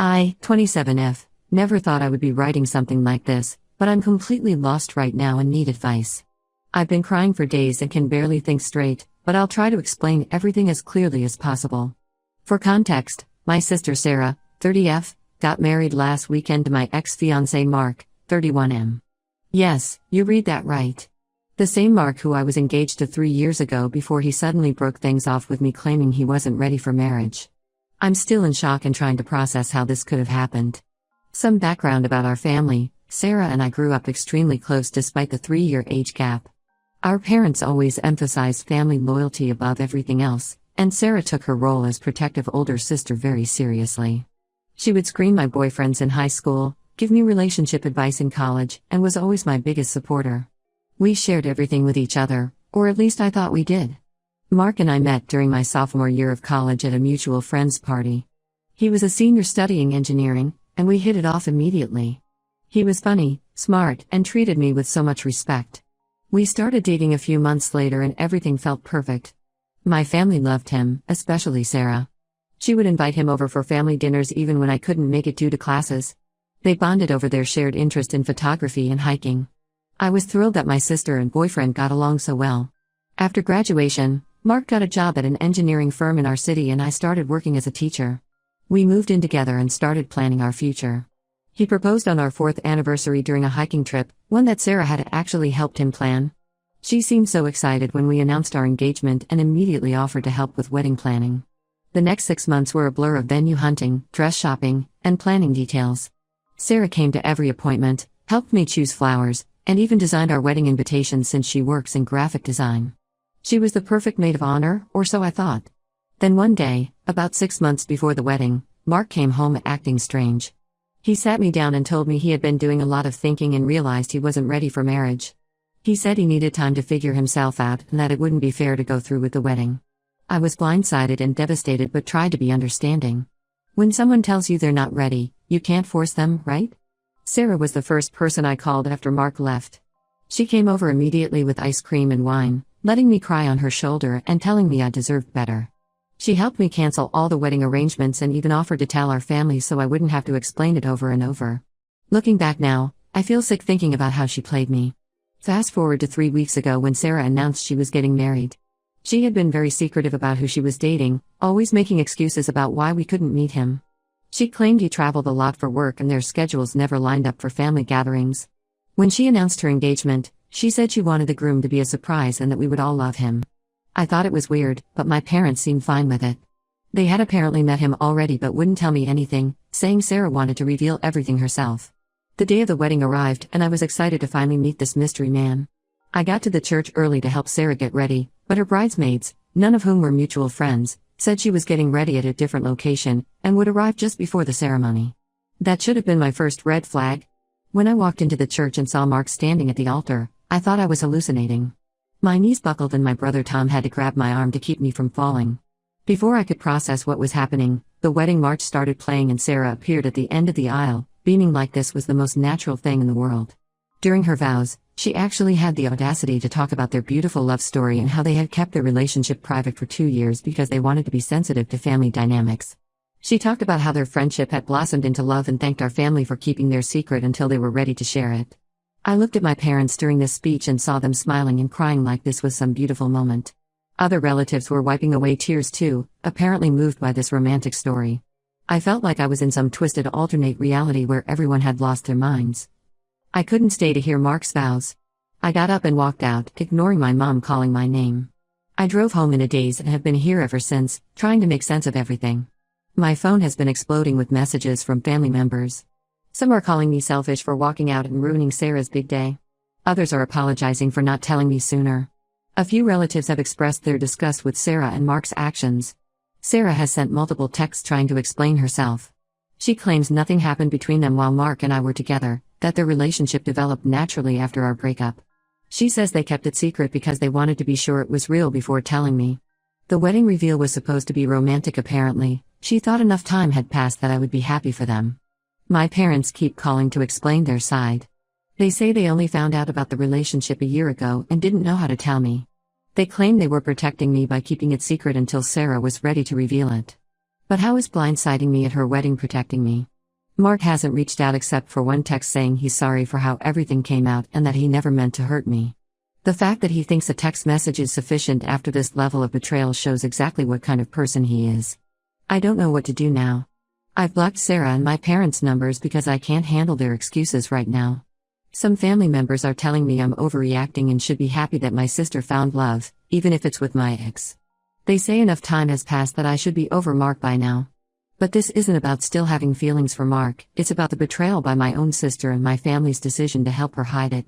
I, 27F, never thought I would be writing something like this, but I'm completely lost right now and need advice. I've been crying for days and can barely think straight, but I'll try to explain everything as clearly as possible. For context, my sister Sarah, 30F, got married last weekend to my ex-fiancé Mark, 31M. Yes, you read that right. The same Mark who I was engaged to 3 years ago before he suddenly broke things off with me claiming he wasn't ready for marriage. I'm still in shock and trying to process how this could have happened. Some background about our family: Sarah and I grew up extremely close despite the 3-year age gap. Our parents always emphasized family loyalty above everything else, and Sarah took her role as protective older sister very seriously. She would screen my boyfriends in high school, give me relationship advice in college, and was always my biggest supporter. We shared everything with each other, or at least I thought we did. Mark and I met during my sophomore year of college at a mutual friend's party. He was a senior studying engineering, and we hit it off immediately. He was funny, smart, and treated me with so much respect. We started dating a few months later and everything felt perfect. My family loved him, especially Sarah. She would invite him over for family dinners even when I couldn't make it due to classes. They bonded over their shared interest in photography and hiking. I was thrilled that my sister and boyfriend got along so well. After graduation, Mark got a job at an engineering firm in our city and I started working as a teacher. We moved in together and started planning our future. He proposed on our 4th anniversary during a hiking trip, one that Sarah had actually helped him plan. She seemed so excited when we announced our engagement and immediately offered to help with wedding planning. The next 6 months were a blur of venue hunting, dress shopping, and planning details. Sarah came to every appointment, helped me choose flowers, and even designed our wedding invitation since she works in graphic design. She was the perfect maid of honor, or so I thought. Then one day, about 6 months before the wedding, Mark came home acting strange. He sat me down and told me he had been doing a lot of thinking and realized he wasn't ready for marriage. He said he needed time to figure himself out and that it wouldn't be fair to go through with the wedding. I was blindsided and devastated but tried to be understanding. When someone tells you they're not ready, you can't force them, right? Sarah was the first person I called after Mark left. She came over immediately with ice cream and wine, letting me cry on her shoulder and telling me I deserved better. She helped me cancel all the wedding arrangements and even offered to tell our family so I wouldn't have to explain it over and over. Looking back now, I feel sick thinking about how she played me. Fast forward to 3 weeks ago when Sarah announced she was getting married. She had been very secretive about who she was dating, always making excuses about why we couldn't meet him. She claimed he traveled a lot for work and their schedules never lined up for family gatherings. When she announced her engagement, she said she wanted the groom to be a surprise and that we would all love him. I thought it was weird, but my parents seemed fine with it. They had apparently met him already but wouldn't tell me anything, saying Sarah wanted to reveal everything herself. The day of the wedding arrived and I was excited to finally meet this mystery man. I got to the church early to help Sarah get ready, but her bridesmaids, none of whom were mutual friends, said she was getting ready at a different location and would arrive just before the ceremony. That should have been my first red flag. When I walked into the church and saw Mark standing at the altar, I thought I was hallucinating. My knees buckled and my brother Tom had to grab my arm to keep me from falling. Before I could process what was happening, the wedding march started playing and Sarah appeared at the end of the aisle, beaming like this was the most natural thing in the world. During her vows, she actually had the audacity to talk about their beautiful love story and how they had kept their relationship private for 2 years because they wanted to be sensitive to family dynamics. She talked about how their friendship had blossomed into love and thanked our family for keeping their secret until they were ready to share it. I looked at my parents during this speech and saw them smiling and crying like this was some beautiful moment. Other relatives were wiping away tears too, apparently moved by this romantic story. I felt like I was in some twisted alternate reality where everyone had lost their minds. I couldn't stay to hear Mark's vows. I got up and walked out, ignoring my mom calling my name. I drove home in a daze and have been here ever since, trying to make sense of everything. My phone has been exploding with messages from family members. Some are calling me selfish for walking out and ruining Sarah's big day. Others are apologizing for not telling me sooner. A few relatives have expressed their disgust with Sarah and Mark's actions. Sarah has sent multiple texts trying to explain herself. She claims nothing happened between them while Mark and I were together, that their relationship developed naturally after our breakup. She says they kept it secret because they wanted to be sure it was real before telling me. The wedding reveal was supposed to be romantic apparently. She thought enough time had passed that I would be happy for them. My parents keep calling to explain their side. They say they only found out about the relationship a year ago and didn't know how to tell me. They claim they were protecting me by keeping it secret until Sarah was ready to reveal it. But how is blindsiding me at her wedding protecting me? Mark hasn't reached out except for one text saying he's sorry for how everything came out and that he never meant to hurt me. The fact that he thinks a text message is sufficient after this level of betrayal shows exactly what kind of person he is. I don't know what to do now. I've blocked Sarah and my parents' numbers because I can't handle their excuses right now. Some family members are telling me I'm overreacting and should be happy that my sister found love, even if it's with my ex. They say enough time has passed that I should be over Mark by now. But this isn't about still having feelings for Mark, it's about the betrayal by my own sister and my family's decision to help her hide it.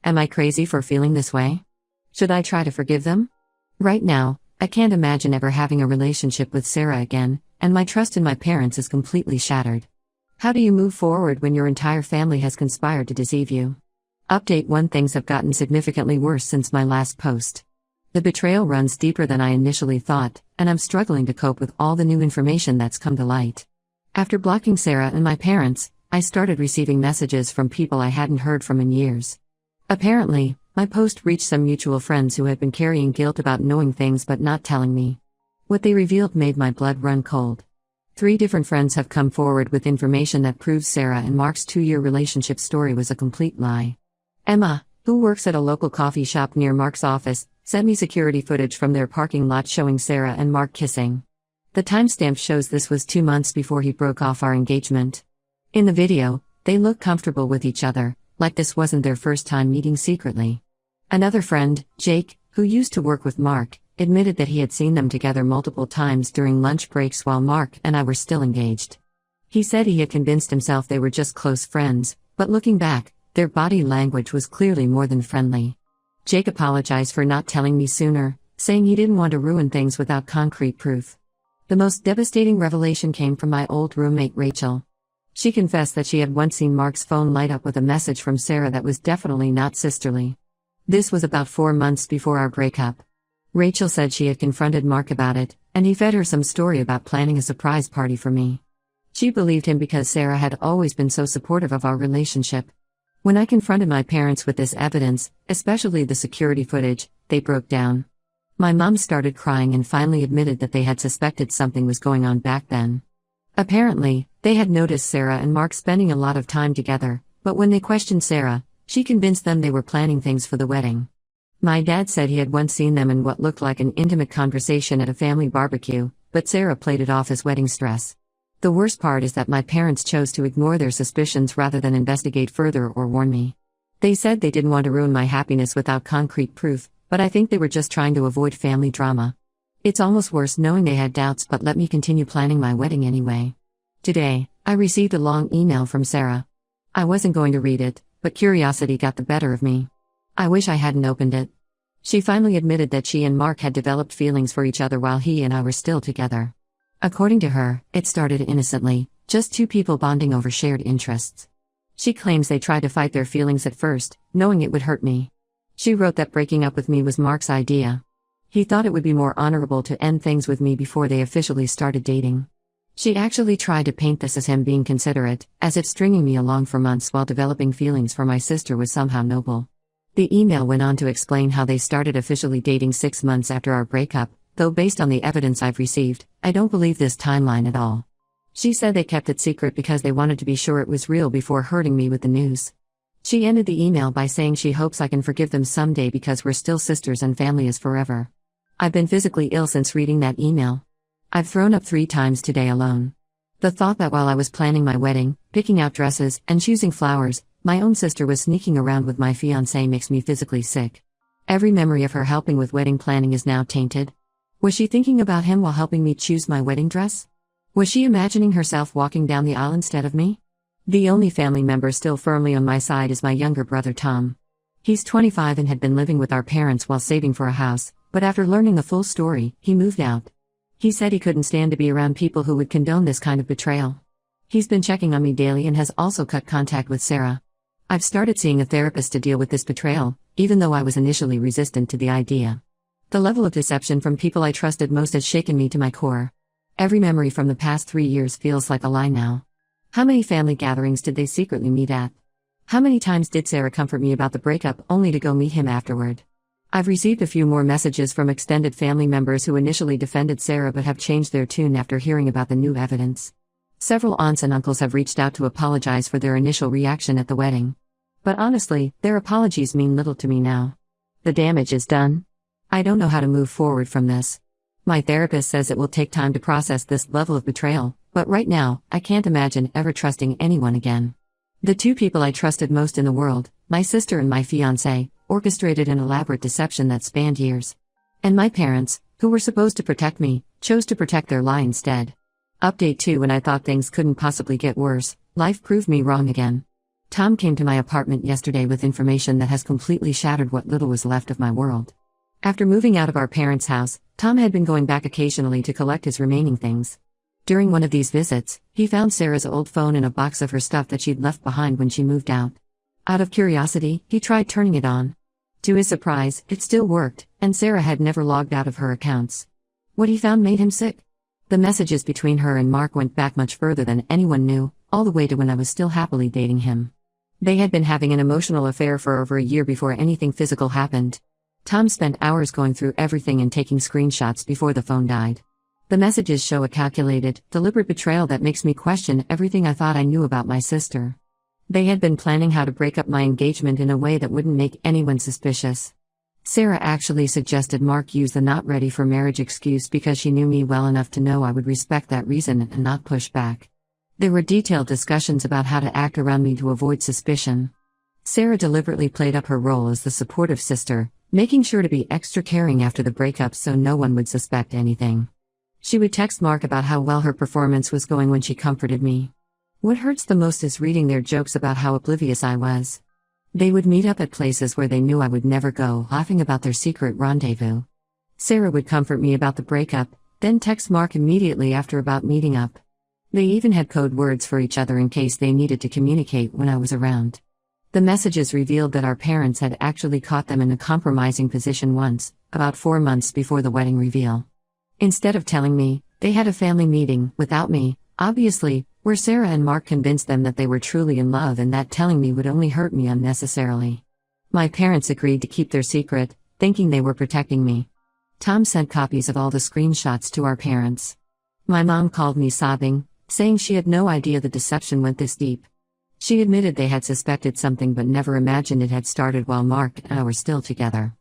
Am I crazy for feeling this way? Should I try to forgive them? Right now, I can't imagine ever having a relationship with Sarah again, and my trust in my parents is completely shattered. How do you move forward when your entire family has conspired to deceive you? Update 1: Things have gotten significantly worse since my last post. The betrayal runs deeper than I initially thought, and I'm struggling to cope with all the new information that's come to light. After blocking Sarah and my parents, I started receiving messages from people I hadn't heard from in years. Apparently, my post reached some mutual friends who had been carrying guilt about knowing things but not telling me. What they revealed made my blood run cold. 3 different friends have come forward with information that proves Sarah and Mark's 2-year relationship story was a complete lie. Emma, who works at a local coffee shop near Mark's office, sent me security footage from their parking lot showing Sarah and Mark kissing. The timestamp shows this was 2 months before he broke off our engagement. In the video, they look comfortable with each other, like this wasn't their first time meeting secretly. Another friend, Jake, who used to work with Mark, admitted that he had seen them together multiple times during lunch breaks while Mark and I were still engaged. He said he had convinced himself they were just close friends, but looking back, their body language was clearly more than friendly. Jake apologized for not telling me sooner, saying he didn't want to ruin things without concrete proof. The most devastating revelation came from my old roommate Rachel. She confessed that she had once seen Mark's phone light up with a message from Sarah that was definitely not sisterly. This was about 4 months before our breakup. Rachel said she had confronted Mark about it, and he fed her some story about planning a surprise party for me. She believed him because Sarah had always been so supportive of our relationship. When I confronted my parents with this evidence, especially the security footage, they broke down. My mom started crying and finally admitted that they had suspected something was going on back then. Apparently, they had noticed Sarah and Mark spending a lot of time together, but when they questioned Sarah, she convinced them they were planning things for the wedding. My dad said he had once seen them in what looked like an intimate conversation at a family barbecue, but Sarah played it off as wedding stress. The worst part is that my parents chose to ignore their suspicions rather than investigate further or warn me. They said they didn't want to ruin my happiness without concrete proof, but I think they were just trying to avoid family drama. It's almost worse knowing they had doubts but let me continue planning my wedding anyway. Today, I received a long email from Sarah. I wasn't going to read it, but curiosity got the better of me. I wish I hadn't opened it. She finally admitted that she and Mark had developed feelings for each other while he and I were still together. According to her, it started innocently, just 2 people bonding over shared interests. She claims they tried to fight their feelings at first, knowing it would hurt me. She wrote that breaking up with me was Mark's idea. He thought it would be more honorable to end things with me before they officially started dating. She actually tried to paint this as him being considerate, as if stringing me along for months while developing feelings for my sister was somehow noble. The email went on to explain how they started officially dating 6 months after our breakup, though based on the evidence I've received, I don't believe this timeline at all. She said they kept it secret because they wanted to be sure it was real before hurting me with the news. She ended the email by saying she hopes I can forgive them someday because we're still sisters and family is forever. I've been physically ill since reading that email. I've thrown up 3 times today alone. The thought that while I was planning my wedding, picking out dresses, and choosing flowers, my own sister was sneaking around with my fiancé makes me physically sick. Every memory of her helping with wedding planning is now tainted. Was she thinking about him while helping me choose my wedding dress? Was she imagining herself walking down the aisle instead of me? The only family member still firmly on my side is my younger brother Tom. He's 25 and had been living with our parents while saving for a house, but after learning the full story, he moved out. He said he couldn't stand to be around people who would condone this kind of betrayal. He's been checking on me daily and has also cut contact with Sarah. I've started seeing a therapist to deal with this betrayal, even though I was initially resistant to the idea. The level of deception from people I trusted most has shaken me to my core. Every memory from the past 3 years feels like a lie now. How many family gatherings did they secretly meet at? How many times did Sarah comfort me about the breakup only to go meet him afterward? I've received a few more messages from extended family members who initially defended Sarah but have changed their tune after hearing about the new evidence. Several aunts and uncles have reached out to apologize for their initial reaction at the wedding. But honestly, their apologies mean little to me now. The damage is done. I don't know how to move forward from this. My therapist says it will take time to process this level of betrayal, but right now, I can't imagine ever trusting anyone again. The two people I trusted most in the world, my sister and my fiancé, orchestrated an elaborate deception that spanned years. And my parents, who were supposed to protect me, chose to protect their lie instead. Update 2: When I thought things couldn't possibly get worse, life proved me wrong again. Tom came to my apartment yesterday with information that has completely shattered what little was left of my world. After moving out of our parents' house, Tom had been going back occasionally to collect his remaining things. During one of these visits, he found Sarah's old phone in a box of her stuff that she'd left behind when she moved out. Out of curiosity, he tried turning it on. To his surprise, it still worked, and Sarah had never logged out of her accounts. What he found made him sick. The messages between her and Mark went back much further than anyone knew, all the way to when I was still happily dating him. They had been having an emotional affair for over a year before anything physical happened. Tom spent hours going through everything and taking screenshots before the phone died. The messages show a calculated, deliberate betrayal that makes me question everything I thought I knew about my sister. They had been planning how to break up my engagement in a way that wouldn't make anyone suspicious. Sarah actually suggested Mark use the not ready for marriage excuse because she knew me well enough to know I would respect that reason and not push back. There were detailed discussions about how to act around me to avoid suspicion. Sarah deliberately played up her role as the supportive sister, making sure to be extra caring after the breakup so no one would suspect anything. She would text Mark about how well her performance was going when she comforted me. What hurts the most is reading their jokes about how oblivious I was. They would meet up at places where they knew I would never go, laughing about their secret rendezvous. Sarah would comfort me about the breakup, then text Mark immediately after about meeting up. They even had code words for each other in case they needed to communicate when I was around. The messages revealed that our parents had actually caught them in a compromising position once, about 4 months before the wedding reveal. Instead of telling me, they had a family meeting, without me, obviously, where Sarah and Mark convinced them that they were truly in love and that telling me would only hurt me unnecessarily. My parents agreed to keep their secret, thinking they were protecting me. Tom sent copies of all the screenshots to our parents. My mom called me sobbing, saying she had no idea the deception went this deep. She admitted they had suspected something but never imagined it had started while Mark and I were still together.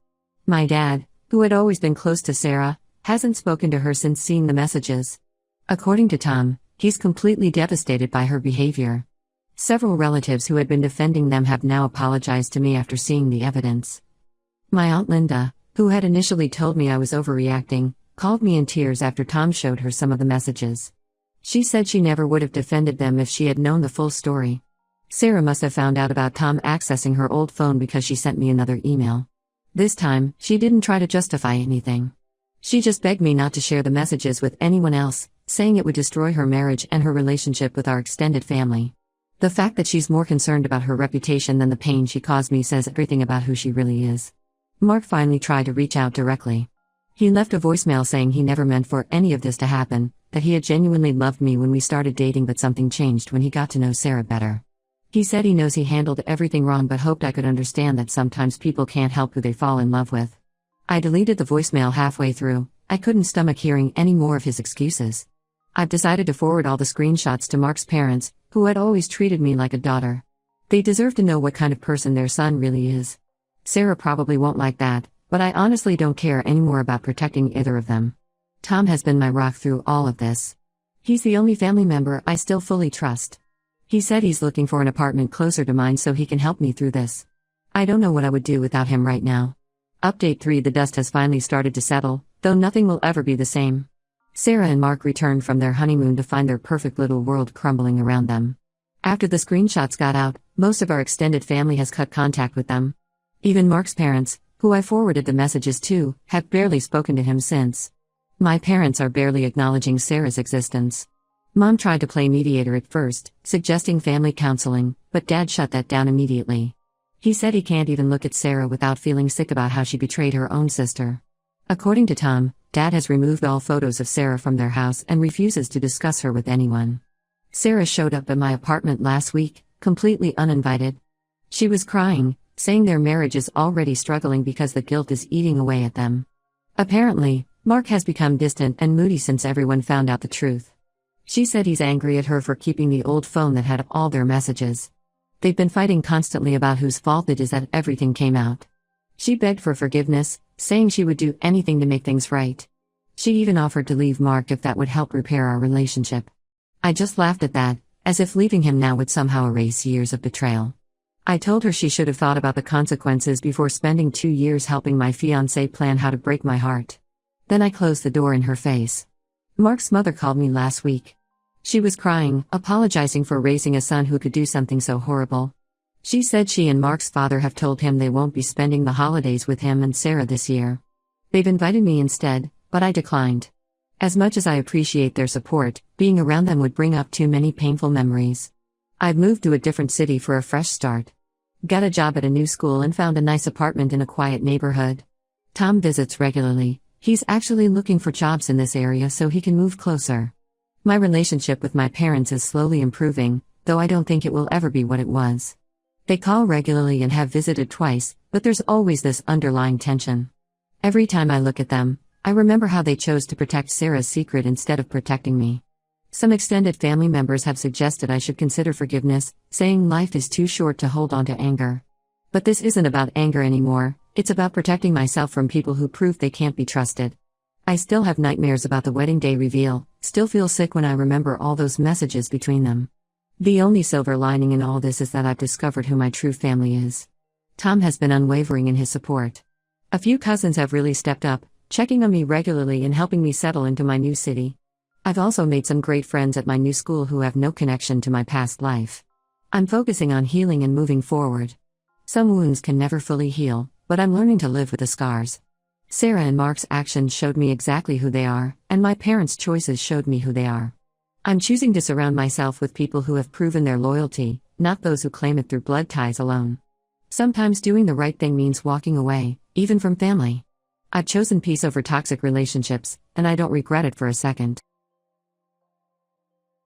My dad, who had always been close to Sarah, hasn't spoken to her since seeing the messages. According to Tom, he's completely devastated by her behavior. Several relatives who had been defending them have now apologized to me after seeing the evidence. My Aunt Linda, who had initially told me I was overreacting, called me in tears after Tom showed her some of the messages. She said she never would have defended them if she had known the full story. Sarah must have found out about Tom accessing her old phone because she sent me another email. This time, she didn't try to justify anything. She just begged me not to share the messages with anyone else, saying it would destroy her marriage and her relationship with our extended family. The fact that she's more concerned about her reputation than the pain she caused me says everything about who she really is. Mark finally tried to reach out directly. He left a voicemail saying he never meant for any of this to happen, that he had genuinely loved me when we started dating but something changed when he got to know Sarah better. He said he knows he handled everything wrong but hoped I could understand that sometimes people can't help who they fall in love with. I deleted the voicemail halfway through. I couldn't stomach hearing any more of his excuses. I've decided to forward all the screenshots to Mark's parents, who had always treated me like a daughter. They deserve to know what kind of person their son really is. Sarah probably won't like that, but I honestly don't care anymore about protecting either of them. Tom has been my rock through all of this. He's the only family member I still fully trust. He said he's looking for an apartment closer to mine so he can help me through this. I don't know what I would do without him right now. Update 3: The dust has finally started to settle, though nothing will ever be the same. Sarah and Mark returned from their honeymoon to find their perfect little world crumbling around them. After the screenshots got out, most of our extended family has cut contact with them. Even Mark's parents, who I forwarded the messages to, have barely spoken to him since. My parents are barely acknowledging Sarah's existence. Mom tried to play mediator at first, suggesting family counseling, but Dad shut that down immediately. He said he can't even look at Sarah without feeling sick about how she betrayed her own sister. According to Tom, Dad has removed all photos of Sarah from their house and refuses to discuss her with anyone. Sarah showed up at my apartment last week, completely uninvited. She was crying, saying their marriage is already struggling because the guilt is eating away at them. Apparently, Mark has become distant and moody since everyone found out the truth. She said he's angry at her for keeping the old phone that had all their messages. They've been fighting constantly about whose fault it is that everything came out. She begged for forgiveness, saying she would do anything to make things right. She even offered to leave Mark if that would help repair our relationship. I just laughed at that, as if leaving him now would somehow erase years of betrayal. I told her she should have thought about the consequences before spending 2 years helping my fiancé plan how to break my heart. Then I closed the door in her face. Mark's mother called me last week. She was crying, apologizing for raising a son who could do something so horrible. She said she and Mark's father have told him they won't be spending the holidays with him and Sarah this year. They've invited me instead, but I declined. As much as I appreciate their support, being around them would bring up too many painful memories. I've moved to a different city for a fresh start. Got a job at a new school and found a nice apartment in a quiet neighborhood. Tom visits regularly. He's actually looking for jobs in this area so he can move closer. My relationship with my parents is slowly improving, though I don't think it will ever be what it was. They call regularly and have visited twice, but there's always this underlying tension. Every time I look at them, I remember how they chose to protect Sarah's secret instead of protecting me. Some extended family members have suggested I should consider forgiveness, saying life is too short to hold on to anger. But this isn't about anger anymore, it's about protecting myself from people who prove they can't be trusted. I still have nightmares about the wedding day reveal, still feel sick when I remember all those messages between them. The only silver lining in all this is that I've discovered who my true family is. Tom has been unwavering in his support. A few cousins have really stepped up, checking on me regularly and helping me settle into my new city. I've also made some great friends at my new school who have no connection to my past life. I'm focusing on healing and moving forward. Some wounds can never fully heal, but I'm learning to live with the scars. Sarah and Mark's actions showed me exactly who they are, and my parents' choices showed me who they are. I'm choosing to surround myself with people who have proven their loyalty, not those who claim it through blood ties alone. Sometimes doing the right thing means walking away, even from family. I've chosen peace over toxic relationships, and I don't regret it for a second.